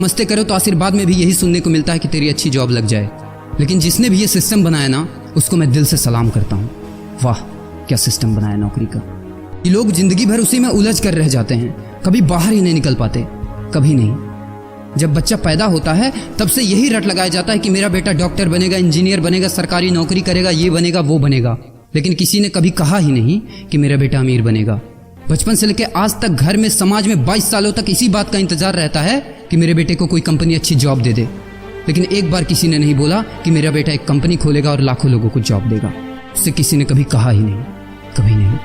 मस्ते करो तो आशीर्वाद में भी यही सुनने को मिलता है कि तेरी अच्छी जॉब लग जाए। लेकिन जिसने भी ये सिस्टम बनाया ना, उसको मैं दिल से सलाम करता हूँ। वाह क्या सिस्टम बनाया नौकरी का। ये लोग जिंदगी भर उसी में उलझ कर रह जाते हैं, कभी बाहर ही नहीं निकल पाते, कभी नहीं। जब बच्चा पैदा होता है तब से यही रट लगाया जाता है कि मेरा बेटा डॉक्टर बनेगा, इंजीनियर बनेगा, सरकारी नौकरी करेगा, ये बनेगा वो बनेगा। लेकिन किसी ने कभी कहा ही नहीं कि मेरा बेटा अमीर बनेगा। बचपन से लेकर आज तक घर में, समाज में 22 सालों तक इसी बात का इंतजार रहता है कि मेरे बेटे को कोई कंपनी अच्छी जॉब दे दे। लेकिन एक बार किसी ने नहीं बोला कि मेरा बेटा एक कंपनी खोलेगा और लाखों लोगों को जॉब देगा। उससे किसी ने कभी कहा ही नहीं, कभी नहीं।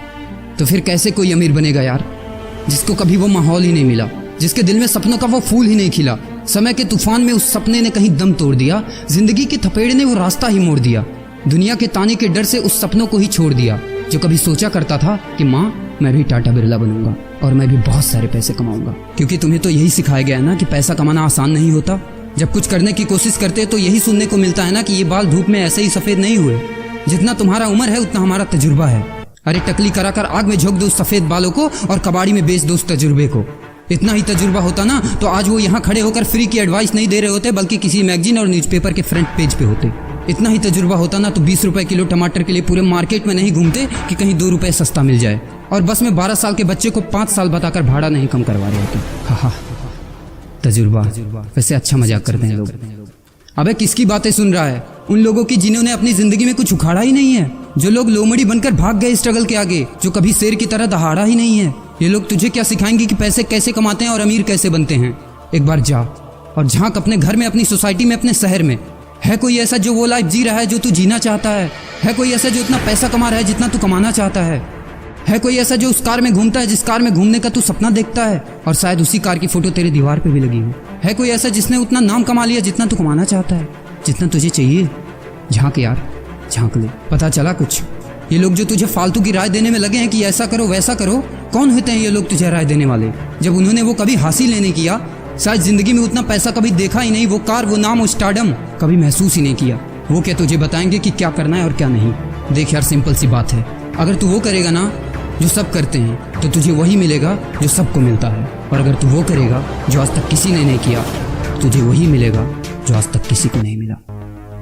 तो फिर कैसे कोई अमीर बनेगा यार, जिसको कभी वो माहौल ही नहीं मिला, जिसके दिल में सपनों का वो फूल ही नहीं खिला। समय के तूफान में उस सपने ने कहीं दम तोड़ दिया, जिंदगी के थपेड़े ने वो रास्ता ही मोड़ दिया, दुनिया के ताने के डर से उस सपनों को ही छोड़ दिया। जो कभी सोचा करता था कि माँ मैं भी टाटा बिरला बनूंगा और मैं भी बहुत सारे पैसे कमाऊंगा। क्योंकि तुम्हें तो यही सिखाया गया है ना कि पैसा कमाना आसान नहीं होता। जब कुछ करने की कोशिश करते तो यही सुनने को मिलता है ना कि ये बाल धूप में ऐसे ही सफेद नहीं हुए। जितना तुम्हारा उम्र है उतना हमारा तजुर्बा है। अरे टकली कराकर आग में झोंक दो उस सफेद बालों को और कबाड़ी में बेच दो उस तजुर्बे को। इतना ही तजुर्बा होता ना तो आज वो यहाँ खड़े होकर फ्री की एडवाइस नहीं दे रहे होते, बल्कि किसी मैगजीन और न्यूज़पेपर के फ्रंट पेज पे होते। इतना ही तजुर्बा होता ना तो 20 रुपए किलो टमाटर के लिए पूरे मार्केट में नहीं घूमते कि कहीं 2 रुपए सस्ता मिल जाए। और बस में 12 साल के बच्चे को 5 साल बताकर भाड़ा नहीं कम करवा रहे होते। हा तजुर्बा। वैसे अच्छा मजाक करते हैं लोग। अबे किसकी बातें सुन रहा है? उन लोगों की जिन्होंने अपनी जिंदगी में कुछ उखाड़ा ही नहीं है, जो लोग लोमड़ी बनकर भाग गए स्ट्रगल के आगे, जो कभी शेर की तरह दहाड़ा ही नहीं है। ये लोग तुझे क्या सिखाएंगे कि पैसे कैसे कमाते हैं और अमीर कैसे बनते हैं। एक बार जा और झांक अपने घर में, अपनी सोसाइटी में, अपने शहर में। है कोई ऐसा जो वो लाइफ जी रहा है जो तू जीना चाहता है? है कोई ऐसा जो इतना पैसा कमा रहा है जितना तू कमाना चाहता है? है कोई ऐसा जो उस कार में घूमता है जिस कार में घूमने का तू सपना देखता है और शायद उसी कार की फोटो तेरे दीवार पे भी लगी हो? है कोई ऐसा जिसने उतना नाम कमा लिया जितना तू कमाना चाहता है, जितना तुझे चाहिए? झांक यार, झांक ले, पता चला कुछ। ये लोग जो तुझे फालतू की राय देने में लगे हैं कि ऐसा करो वैसा करो, कौन होते हैं ये लोग तुझे राय देने वाले? जब उन्होंने वो कभी हासिल नहीं किया, शायद जिंदगी में उतना पैसा कभी देखा ही नहीं, वो कार, वो नाम, वो स्टारडम कभी महसूस ही नहीं किया, वो क्या तुझे बताएंगे कि क्या करना है और क्या नहीं? देख यार, सिंपल सी बात है, अगर तू वो करेगा ना जो सब करते हैं तो तुझे वही मिलेगा जो सबको मिलता है। और अगर तू वो करेगा जो आज तक किसी ने नहीं किया, तुझे वही मिलेगा जो आज तक किसी को नहीं मिला,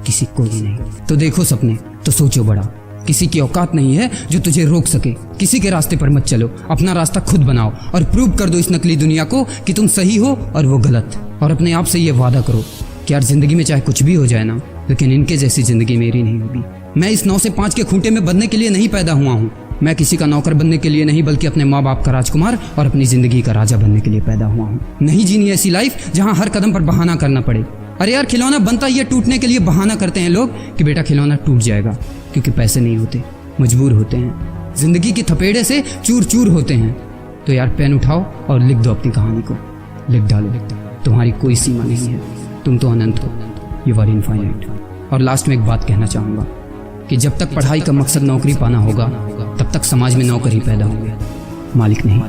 किसी को भी नहीं। तो देखो सपने तो सोचो बड़ा, किसी की औकात नहीं है जो तुझे रोक सके। किसी के रास्ते पर मत चलो, अपना रास्ता खुद बनाओ और प्रूव कर दो इस नकली दुनिया को कि तुम सही हो और वो गलत। और अपने आप से ये वादा करो कि यार जिंदगी में चाहे कुछ भी हो जाए ना, लेकिन इनके जैसी जिंदगी मेरी नहीं होगी। मैं इस 9 से 5 के खूंटे में बंधने के लिए नहीं पैदा हुआ हूँ। मैं किसी का नौकर बनने के लिए नहीं, बल्कि अपने माँ बाप का राजकुमार और अपनी जिंदगी का राजा बनने के लिए पैदा हुआ हूँ। नहीं जीनी ऐसी लाइफ जहाँ हर कदम पर बहाना करना पड़े। अरे यार, खिलौना बनता ही है टूटने के लिए। बहाना करते हैं लोग कि बेटा खिलौना टूट जाएगा, क्योंकि पैसे नहीं होते, मजबूर होते हैं, जिंदगी के थपेड़े से चूर चूर होते हैं। तो यार पेन उठाओ और लिख दो अपनी कहानी को, लिख डालो। तुम्हारी कोई सीमा नहीं है, तुम तो अनंत हो, यू आर इनफाइनाइट। और लास्ट में एक बात कहना चाहूँगा कि जब तक पढ़ाई का मकसद नौकरी पाना होगा, तब तक समाज में नौकर ही पैदा होंगे, मालिक नहीं।